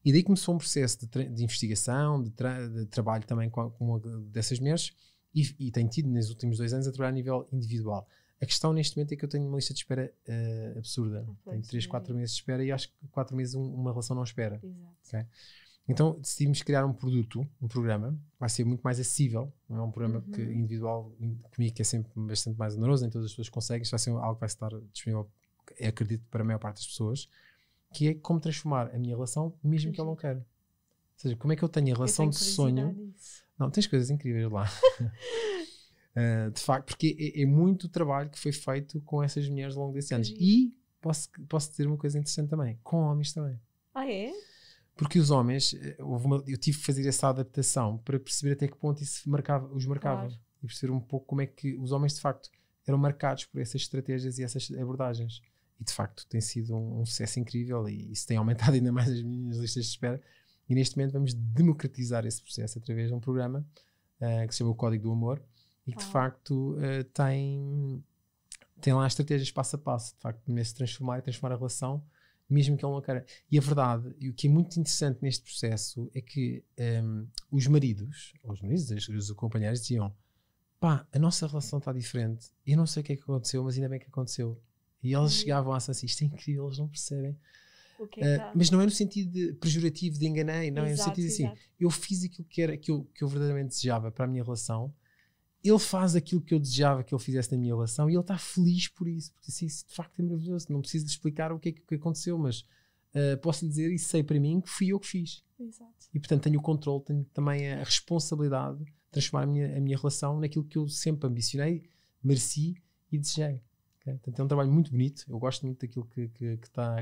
Speaker 2: E daí começou um processo de investigação, de trabalho também com uma dessas mulheres e tenho tido nos últimos 2 anos a trabalhar a nível individual. A questão neste momento é que eu tenho uma lista de espera absurda. Tenho 3, 4 meses de espera e acho que 4 meses uma relação não espera.
Speaker 1: Exato.
Speaker 2: Okay? Então decidimos criar um produto, um programa, vai ser muito mais acessível, não é um programa que individual, comigo que é sempre bastante mais oneroso, nem todas as pessoas conseguem, isto vai ser algo que vai estar disponível, acredito, para a maior parte das pessoas, que é como transformar a minha relação mesmo que eu não quero. Ou seja, como é que eu tenho a relação de sonho... Não, tens coisas incríveis lá. De facto, porque é muito trabalho que foi feito com essas mulheres ao longo desses anos. E posso dizer uma coisa interessante também, com homens também.
Speaker 1: Ah, é?
Speaker 2: Porque os homens, eu tive que fazer essa adaptação para perceber até que ponto isso os marcava. Claro. E perceber um pouco como é que os homens de facto eram marcados por essas estratégias e essas abordagens. E de facto tem sido um sucesso incrível e isso tem aumentado ainda mais as minhas listas de espera. E neste momento vamos democratizar esse processo através de um programa que se chama o Código do Amor e que de facto tem lá estratégias passo a passo, de facto, de se transformar a relação mesmo que ele não queira. E a verdade, e o que é muito interessante neste processo é que os maridos, os companheiros diziam, pá, a nossa relação está diferente, eu não sei o que é que aconteceu, mas ainda bem que aconteceu. E eles chegavam a assim, isto é incrível, eles não percebem. Mas não é no sentido pejorativo de enganei, não, é no sentido assim, eu fiz aquilo que eu verdadeiramente desejava para a minha relação, ele faz aquilo que eu desejava que ele fizesse na minha relação e ele está feliz por isso, porque assim, isso de facto é maravilhoso, não preciso de explicar o que é que aconteceu, mas posso lhe dizer e sei para mim que fui eu que fiz.
Speaker 1: Exato.
Speaker 2: E portanto tenho o controle, tenho também a responsabilidade de transformar a minha relação naquilo que eu sempre ambicionei, mereci e desejei. Okay? Portanto é um trabalho muito bonito, eu gosto muito daquilo que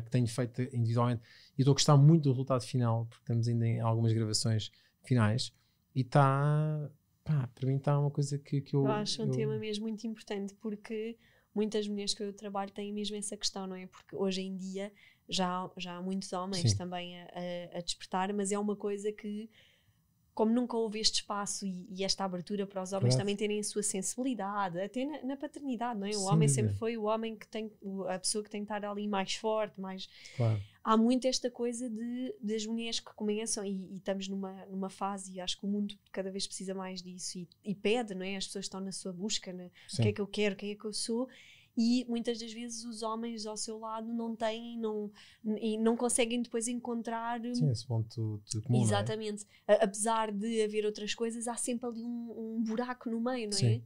Speaker 2: tenho feito individualmente e estou a gostar muito do resultado final, porque estamos ainda em algumas gravações finais e está... Pá, para mim está uma coisa que eu
Speaker 1: acho um tema mesmo muito importante, porque muitas mulheres que eu trabalho têm mesmo essa questão, não é? Porque hoje em dia já há muitos homens também a despertar, mas é uma coisa que, como nunca houve este espaço e esta abertura para os homens também terem a sua sensibilidade, até na paternidade, não é? O homem sempre foi o homem que tem, a pessoa que tem que estar ali mais forte, mais...
Speaker 2: Claro.
Speaker 1: Há muito esta coisa das mulheres que começam e estamos numa fase e acho que o mundo cada vez precisa mais disso e pede, não é? As pessoas estão na sua busca, né? O que é que eu quero, quem é que eu sou, e muitas das vezes os homens ao seu lado não têm e não conseguem depois encontrar
Speaker 2: esse ponto de comum.
Speaker 1: Exatamente, não é? Apesar de haver outras coisas, há sempre ali um buraco no meio, não é?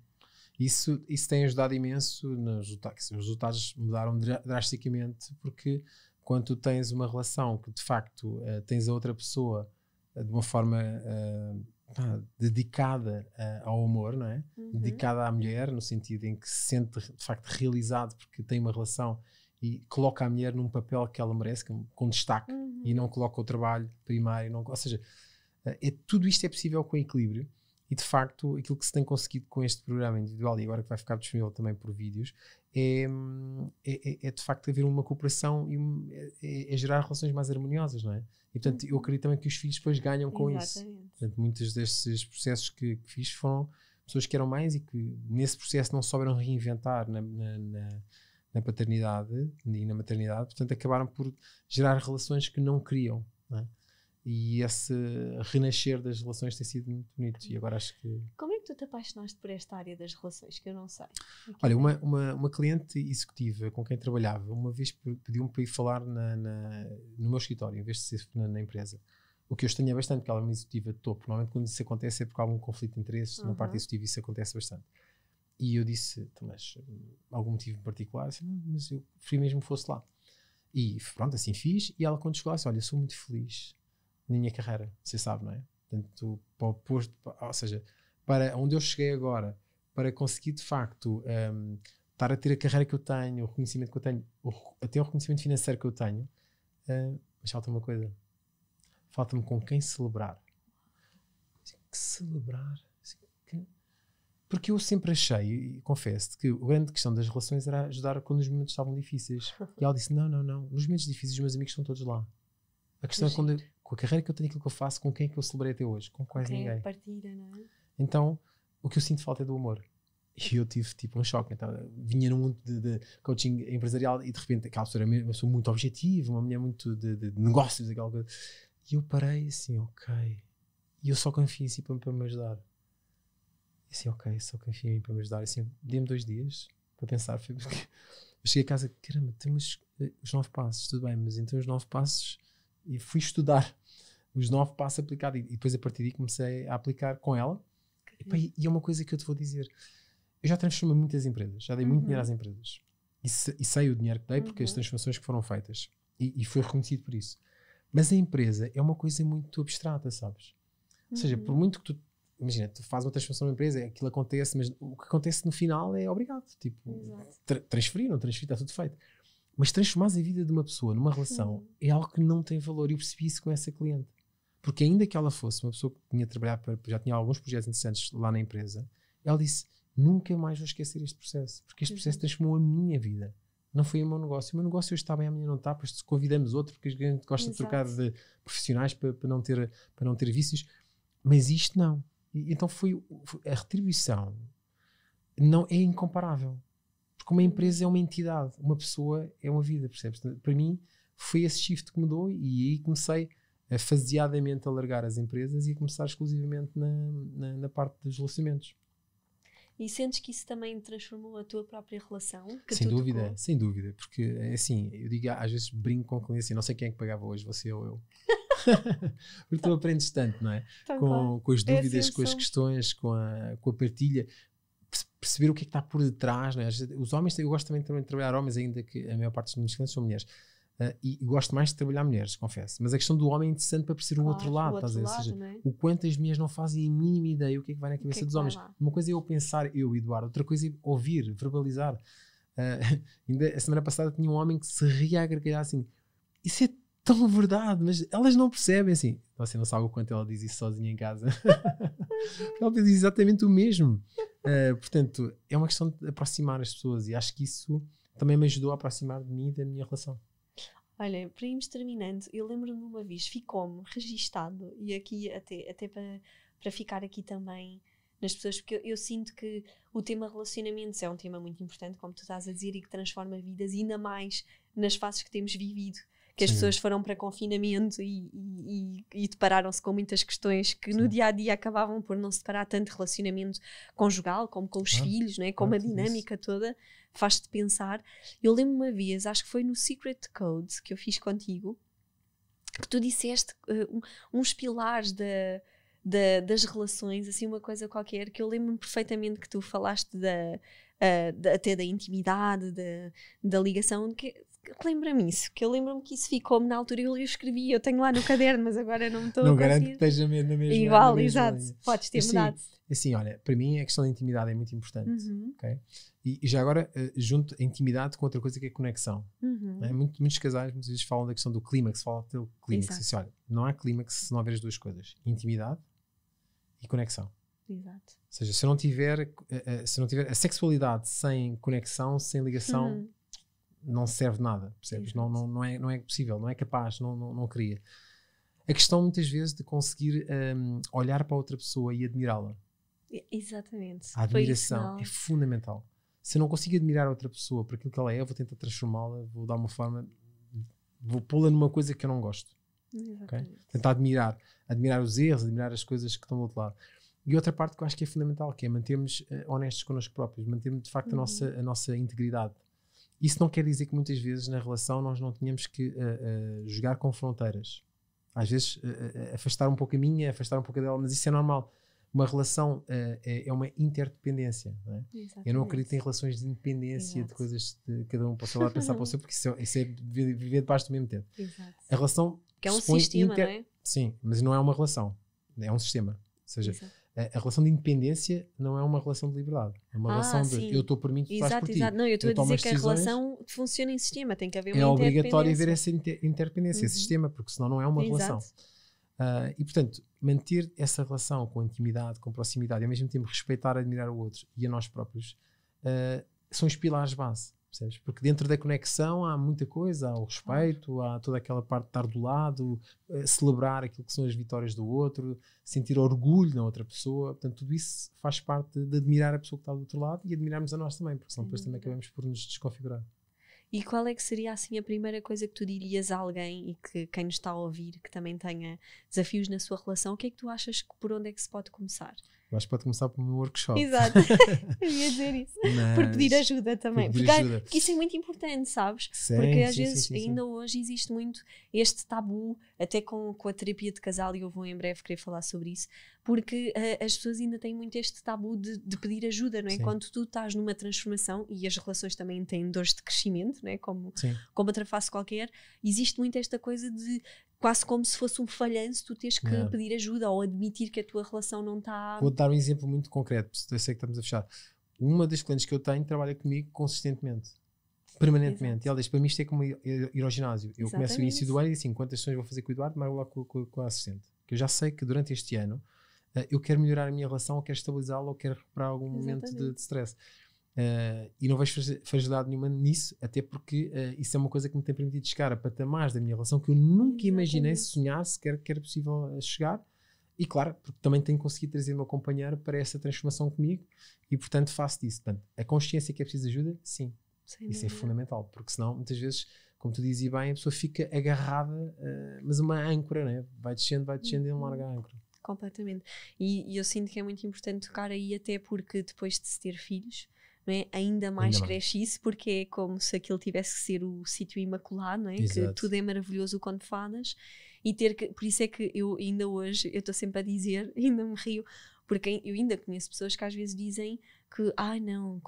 Speaker 2: Isso tem ajudado imenso nos resultados. Os resultados mudaram drasticamente porque quando tu tens uma relação que de facto tens a outra pessoa de uma forma dedicada ao amor, não é? Dedicada à mulher, no sentido em que se sente de facto realizado porque tem uma relação e coloca a mulher num papel que ela merece, com destaque, e não coloca o trabalho primário, ou seja, tudo isto é possível com equilíbrio. E de facto aquilo que se tem conseguido com este programa individual e agora que vai ficar disponível também por vídeos é de facto haver uma cooperação e é gerar relações mais harmoniosas, não é? E portanto eu acredito também que os filhos depois ganham com isso. Portanto, muitos desses processos que fiz foram pessoas que eram mães e que nesse processo não souberam reinventar na paternidade e na maternidade, portanto acabaram por gerar relações que não queriam, não é? E esse renascer das relações tem sido muito bonito. E agora acho que...
Speaker 1: Como é que tu te apaixonaste por esta área das relações, que eu não sei?
Speaker 2: Olha, uma cliente executiva com quem trabalhava, uma vez pediu-me para ir falar no meu escritório, em vez de ser na empresa. O que eu estranhei bastante, porque ela é uma executiva de topo. Normalmente quando isso acontece é porque há algum conflito de interesses. Na parte executiva isso acontece bastante. E eu disse, mas algum motivo em particular? Disse, não, mas eu preferi mesmo que fosse lá. E pronto, assim fiz. E ela quando chegou lá disse, olha, sou muito feliz na minha carreira, você sabe, não é? Portanto, para o posto, ou seja, para onde eu cheguei agora, para conseguir de facto estar a ter a carreira que eu tenho, o reconhecimento que eu tenho, até o reconhecimento financeiro que eu tenho, mas falta uma coisa, falta-me com quem celebrar. celebrar. Porque eu sempre achei, e confesso, que a grande questão das relações era ajudar quando os momentos estavam difíceis. E ela disse, não. Nos momentos difíceis os meus amigos estão todos lá. A questão é quando com a carreira que eu tenho, aquilo que eu faço, com quem é que eu celebrei até hoje? Com quase ninguém.
Speaker 1: Partilha, não é?
Speaker 2: Então, o que eu sinto falta é do amor. E eu tive tipo um choque. Então, vinha num mundo de coaching empresarial e de repente aquela pessoa era uma pessoa muito objetiva, uma mulher muito de negócios, aquela coisa. E eu parei assim, ok. E eu só confio em si para me ajudar. E assim, ok, só confio em mim para me ajudar. E assim, dei-me 2 dias para pensar. Foi porque eu cheguei a casa, caramba, temos os 9 passos, tudo bem, mas então os 9 passos, e fui estudar os 9 passos aplicados. E depois a partir daí comecei a aplicar com ela. E é uma coisa que eu te vou dizer. Eu já transformei muitas empresas, já dei muito dinheiro às empresas. E sei o dinheiro que dei porque as transformações que foram feitas. E foi reconhecido por isso. Mas a empresa é uma coisa muito abstrata, sabes? Ou seja, por muito que tu... Imagina, tu fazes uma transformação numa empresa, aquilo acontece, mas o que acontece no final é obrigado. Tipo, transferir, está tudo feito. Mas transformar a vida de uma pessoa numa relação é algo que não tem valor. E eu percebi isso com essa cliente. Porque ainda que ela fosse uma pessoa que tinha trabalhado, já tinha alguns projetos interessantes lá na empresa, ela disse, nunca mais vou esquecer este processo. Porque este processo transformou a minha vida. Não foi o meu negócio. O meu negócio hoje está bem, amanhã não está, depois convidamos outro, porque a gente gosta de trocar de profissionais para não ter vícios. Mas isto não. E então a retribuição não é incomparável. Porque uma empresa é uma entidade, uma pessoa é uma vida, percebes? Para mim foi esse shift que mudou e aí comecei faseadamente a largar as empresas e a começar exclusivamente na parte dos relacionamentos.
Speaker 1: E sentes que isso também transformou a tua própria relação?
Speaker 2: Sem dúvida, porque assim, eu digo, às vezes brinco com clientes assim, não sei quem é que pagava hoje, você ou eu. Porque tu aprendes tanto, não é? Com as dúvidas, com as questões, com a partilha, perceber o que é que está por detrás, não é? Os homens, eu gosto também de trabalhar homens, ainda que a maior parte dos meus clientes são mulheres. E gosto mais de trabalhar mulheres, confesso. Mas a questão do homem é interessante para perceber o outro lado, estás a ver? Ou seja, o quanto as mulheres não fazem a mínima ideia o que é que vai na cabeça dos homens. Uma coisa é eu pensar, eu, Eduardo, outra coisa é ouvir, verbalizar. Ainda a semana passada tinha um homem que se ria a gargalhar assim, isso é tão verdade, mas elas não percebem assim. Você não sabe o quanto ela diz isso sozinha em casa. Ela diz exatamente o mesmo. Portanto, é uma questão de aproximar as pessoas e acho que isso também me ajudou a aproximar de mim e da minha relação.
Speaker 1: Olha, para irmos terminando, eu lembro-me uma vez, ficou-me registado, e aqui até para ficar aqui também nas pessoas, porque eu sinto que o tema relacionamentos é um tema muito importante, como tu estás a dizer, e que transforma vidas, ainda mais nas fases que temos vivido, que as pessoas foram para confinamento e depararam-se com muitas questões que no dia-a-dia acabavam por não separar tanto relacionamento conjugal, como com os filhos, não é? Como a dinâmica toda faz-te pensar. Eu lembro uma vez, acho que foi no Secret Code que eu fiz contigo, que tu disseste uns pilares das relações, assim uma coisa qualquer, que eu lembro-me perfeitamente que tu falaste até da intimidade, da ligação, que lembra-me isso, que eu lembro-me que isso ficou-me na altura, eu escrevi, eu tenho lá no caderno, mas agora não me estou a conseguir. Não garanto que
Speaker 2: esteja na mesma.
Speaker 1: Igual, exato, podes ter mudado.
Speaker 2: Assim, olha, para mim a questão da intimidade é muito importante, ok? E já agora junto a intimidade com outra coisa que é conexão. É? Muitos casais muitas vezes falam da questão do clímax, falam do clímax. Assim, olha, não há clímax se não houver as duas coisas, intimidade e conexão.
Speaker 1: Exato.
Speaker 2: Ou seja, se eu não tiver a sexualidade sem conexão, sem ligação, não serve de nada, percebes? Não é possível, não é capaz, não queria. A questão muitas vezes de conseguir olhar para outra pessoa e admirá-la.
Speaker 1: Exatamente.
Speaker 2: A admiração é fundamental. Se eu não consigo admirar outra pessoa por aquilo que ela é, eu vou tentar transformá-la, vou dar uma forma, vou pô-la numa coisa que eu não gosto. Okay? Tentar admirar os erros, admirar as coisas que estão do outro lado. E outra parte que eu acho que é fundamental, que é mantermos honestos connosco próprios, mantermos de facto a nossa integridade. Isso não quer dizer que muitas vezes na relação nós não tenhamos que jogar com fronteiras. Às vezes afastar um pouco a minha, afastar um pouco a dela, mas isso é normal. Uma relação é uma interdependência, não é? Eu não acredito em relações de independência, de coisas de cada um possa lá pensar para o seu, porque isso é viver debaixo do mesmo teto. A relação
Speaker 1: que é um sistema, não é?
Speaker 2: Sim, mas não é uma relação, é um sistema. Ou seja, a relação de independência não é uma relação de liberdade, é uma relação de eu estou por mim, tu fazes por ti.
Speaker 1: Não, eu estou a dizer que a relação funciona em sistema, tem que haver uma
Speaker 2: interdependência. É obrigatório haver essa interdependência, esse sistema, porque senão não é uma relação. E portanto, manter essa relação com intimidade, com proximidade e ao mesmo tempo respeitar, admirar o outro e a nós próprios são os pilares base, percebes? Porque dentro da conexão há muita coisa, há o respeito, há toda aquela parte de estar do lado, celebrar aquilo que são as vitórias do outro, sentir orgulho na outra pessoa. Portanto, tudo isso faz parte de admirar a pessoa que está do outro lado e admirarmos a nós também, porque senão depois também acabamos por nos desconfigurar.
Speaker 1: E qual é que seria assim a primeira coisa que tu dirias a alguém e que quem nos está a ouvir, que também tenha desafios na sua relação, o que é que tu achas que por onde é que se pode começar?
Speaker 2: Eu acho que pode começar pelo meu workshop.
Speaker 1: Exato, eu ia dizer isso. Por pedir ajuda também. Porque isso é muito importante, sabes?
Speaker 2: Sim,
Speaker 1: porque às vezes, ainda hoje, existe muito este tabu, até com a terapia de casal, e eu vou em breve querer falar sobre isso, porque as pessoas ainda têm muito este tabu de pedir ajuda, não é? Sim. Quando tu estás numa transformação, e as relações também têm dores de crescimento, não é? Como outra face qualquer, existe muito esta coisa de quase como se fosse um falhanço tu tens que pedir ajuda ou admitir que a tua relação não está...
Speaker 2: Vou dar um exemplo muito concreto, eu sei que estamos a fechar. Uma das clientes que eu tenho trabalha comigo consistentemente, permanentemente. Exato. E ela diz, para mim isto é como ir ao ginásio. Eu começo o início do ano e assim, quantas sessões vou fazer com o Eduardo, mas vou lá com a assistente. Que eu já sei que durante este ano eu quero melhorar a minha relação, ou quero estabilizá-la, ou quero recuperar algum momento de stress. E não vejo fragilidade nenhuma nisso, até porque isso é uma coisa que me tem permitido chegar a patamares da minha relação que eu nunca imaginei sonhar sequer que era possível chegar. E claro, porque também tenho conseguido trazer o meu companheiro para essa transformação comigo e portanto faço disso. Portanto, a consciência que é preciso de ajuda, sim, isso é fundamental, porque senão muitas vezes, como tu dizes bem, a pessoa fica agarrada, mas uma âncora, né? Vai descendo e não larga a âncora.
Speaker 1: Completamente. E eu sinto que é muito importante tocar aí, até porque depois de se ter filhos, não é? Ainda mais cresce isso, porque é como se aquilo tivesse que ser o sítio imaculado, não é? Que tudo é maravilhoso quando falas, e ter que, por isso é que eu ainda hoje, eu estou sempre a dizer, ainda me rio, porque eu ainda conheço pessoas que às vezes dizem que, não,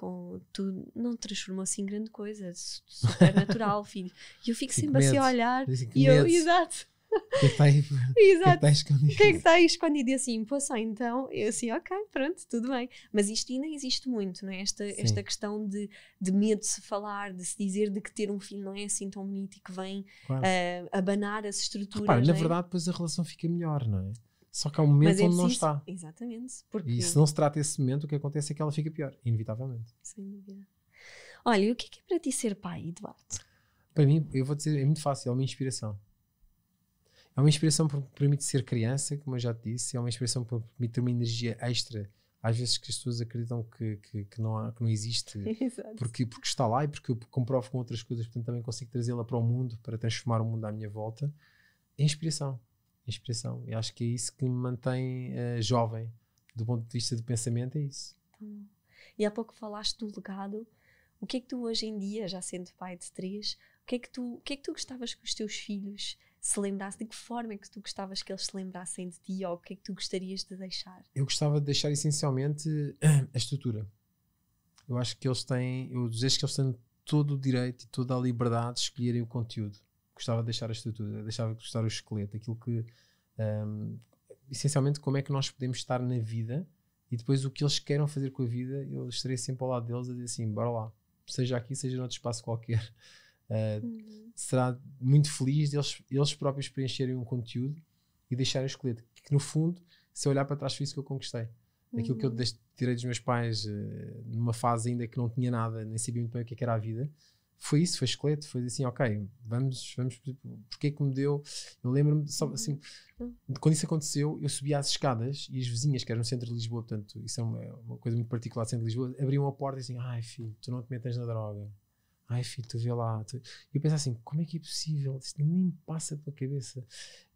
Speaker 1: tu não transformou assim grande coisa, super natural, filho. E eu fico sempre assim a olhar, e eu, exato.
Speaker 2: O que é que está aí?
Speaker 1: Exato.
Speaker 2: O que é que está escondido?
Speaker 1: O que é que está aí escondido? E assim, poxa, então, eu assim, ok, pronto, tudo bem. Mas isto ainda existe muito, não é? Esta questão de medo de se falar, de se dizer de que ter um filho não é assim tão bonito e que vem abanar as estruturas.
Speaker 2: Repara, na verdade, depois a relação fica melhor, não é? Só que há um momento onde não está.
Speaker 1: Exatamente.
Speaker 2: E se não se trata esse momento, o que acontece é que ela fica pior, inevitavelmente.
Speaker 1: Sem dúvida. Olha, e o que é para ti ser pai, Eduardo?
Speaker 2: Para mim, eu vou dizer, é muito fácil, é uma inspiração. É uma inspiração porque me permite ser criança, como eu já te disse, é uma inspiração porque me permite ter uma energia extra, às vezes que as pessoas acreditam que não existe, porque está lá e porque eu comprovo com outras coisas, portanto também consigo trazê-la para o mundo, para transformar o mundo à minha volta. É inspiração. E acho que é isso que me mantém jovem, do ponto de vista do pensamento, é isso.
Speaker 1: E há pouco falaste do legado. O que é que tu hoje em dia, já sendo pai de 3, o que é que tu gostavas que os teus filhos se lembrassem? De que forma é que tu gostavas que eles se lembrassem de ti, ou o que é que tu gostarias de deixar? Eu
Speaker 2: gostava de deixar essencialmente a estrutura. Eu acho que eles têm, eu desejo que eles tenham todo o direito e toda a liberdade de escolherem o conteúdo. Gostava de deixar a estrutura, deixava de gostar o esqueleto, aquilo que essencialmente como é que nós podemos estar na vida, e depois o que eles queiram fazer com a vida, eu estarei sempre ao lado deles a dizer assim, bora lá, seja aqui, seja noutro espaço qualquer. Será muito feliz de eles próprios preencherem um conteúdo e deixarem o esqueleto, que no fundo, se eu olhar para trás, foi isso que eu conquistei. Aquilo que eu tirei dos meus pais numa fase ainda que não tinha nada, nem sabia muito bem o que era a vida, foi isso, foi esqueleto, foi assim, ok, vamos, porque é que me deu, eu lembro-me, assim, quando isso aconteceu, eu subia as escadas e as vizinhas, que eram no centro de Lisboa, portanto, isso é uma coisa muito particular do centro de Lisboa, abriam a porta e assim, ai filho, tu não te metas na droga, ai filho, tu vê lá, e eu pensava assim, como é que é possível, isso nem me passa pela cabeça,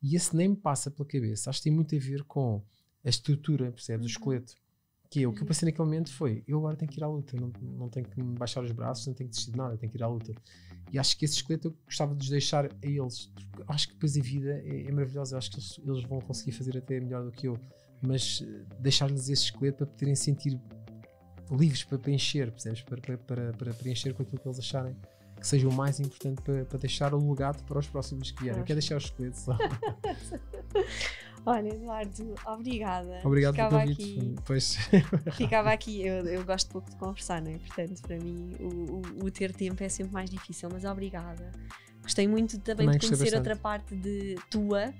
Speaker 2: e esse nem me passa pela cabeça, acho que tem muito a ver com a estrutura, percebes, o esqueleto. Que o que eu pensei naquele momento foi, eu agora tenho que ir à luta, não tenho que me baixar os braços, não tenho que desistir de nada, tenho que ir à luta. E acho que esse esqueleto eu gostava de os deixar a eles, porque acho que depois a vida é maravilhosa, acho que eles vão conseguir fazer até melhor do que eu, mas deixar-lhes esse esqueleto para poderem sentir livres para preencher, percebes? Para preencher com aquilo que eles acharem que seja o mais importante para deixar o legado para os próximos que vierem. Eu quero deixar os esqueletos só.
Speaker 1: Olha, Eduardo, obrigada.
Speaker 2: Obrigado pelo convite.
Speaker 1: Ficava aqui, eu gosto pouco de conversar, não é? Portanto, para mim, o ter tempo é sempre mais difícil, mas obrigada. Gostei muito também de conhecer outra parte tua,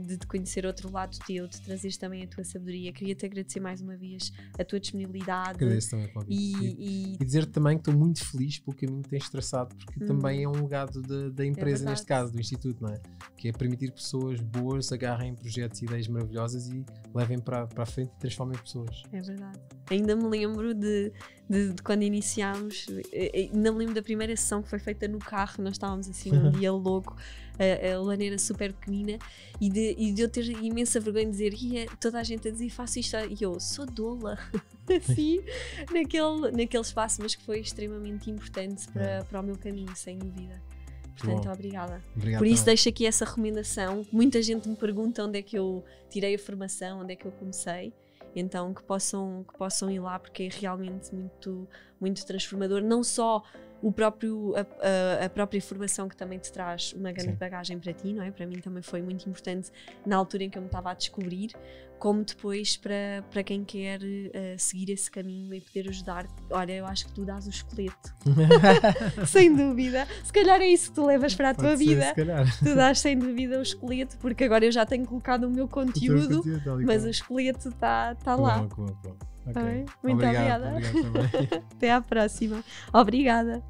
Speaker 1: de te conhecer outro lado teu, de trazeres também a tua sabedoria. Queria-te agradecer mais uma vez a tua disponibilidade.
Speaker 2: Agradeço também o convite. E dizer-te também que estou muito feliz pelo caminho que tens traçado, porque também é um legado da empresa, neste caso, do Instituto, não é? Que é permitir que pessoas boas agarrem projetos e ideias maravilhosas e levem para a frente e transformem pessoas.
Speaker 1: É verdade. Ainda me lembro de quando iniciámos, ainda me lembro da primeira sessão que foi feita no carro, nós estávamos assim num dia louco, a laneira super pequenina, e de eu ter imensa vergonha de dizer, toda a gente a dizer, faço isto, e eu sou doula, assim, naquele espaço, mas que foi extremamente importante para o meu caminho, sem dúvida. Portanto, obrigada.
Speaker 2: Obrigado.
Speaker 1: Por isso deixo aqui essa recomendação. Muita gente me pergunta onde é que eu tirei a formação, onde é que eu comecei. Então que possam ir lá, porque é realmente muito, muito transformador. Não só a própria formação, que também te traz uma grande bagagem para ti, não é? Para mim também foi muito importante na altura em que eu me estava a descobrir, como depois para quem quer seguir esse caminho e poder ajudar. Olha, eu acho que tu dás o esqueleto. Sem dúvida. Se calhar é isso que tu levas para a tua vida.
Speaker 2: Se calhar.
Speaker 1: Tu dás sem dúvida o esqueleto, porque agora eu já tenho colocado o meu conteúdo, mas o esqueleto está lá.
Speaker 2: Bom.
Speaker 1: Okay. Muito obrigada.
Speaker 2: Obrigado também.
Speaker 1: Até à próxima. Obrigada.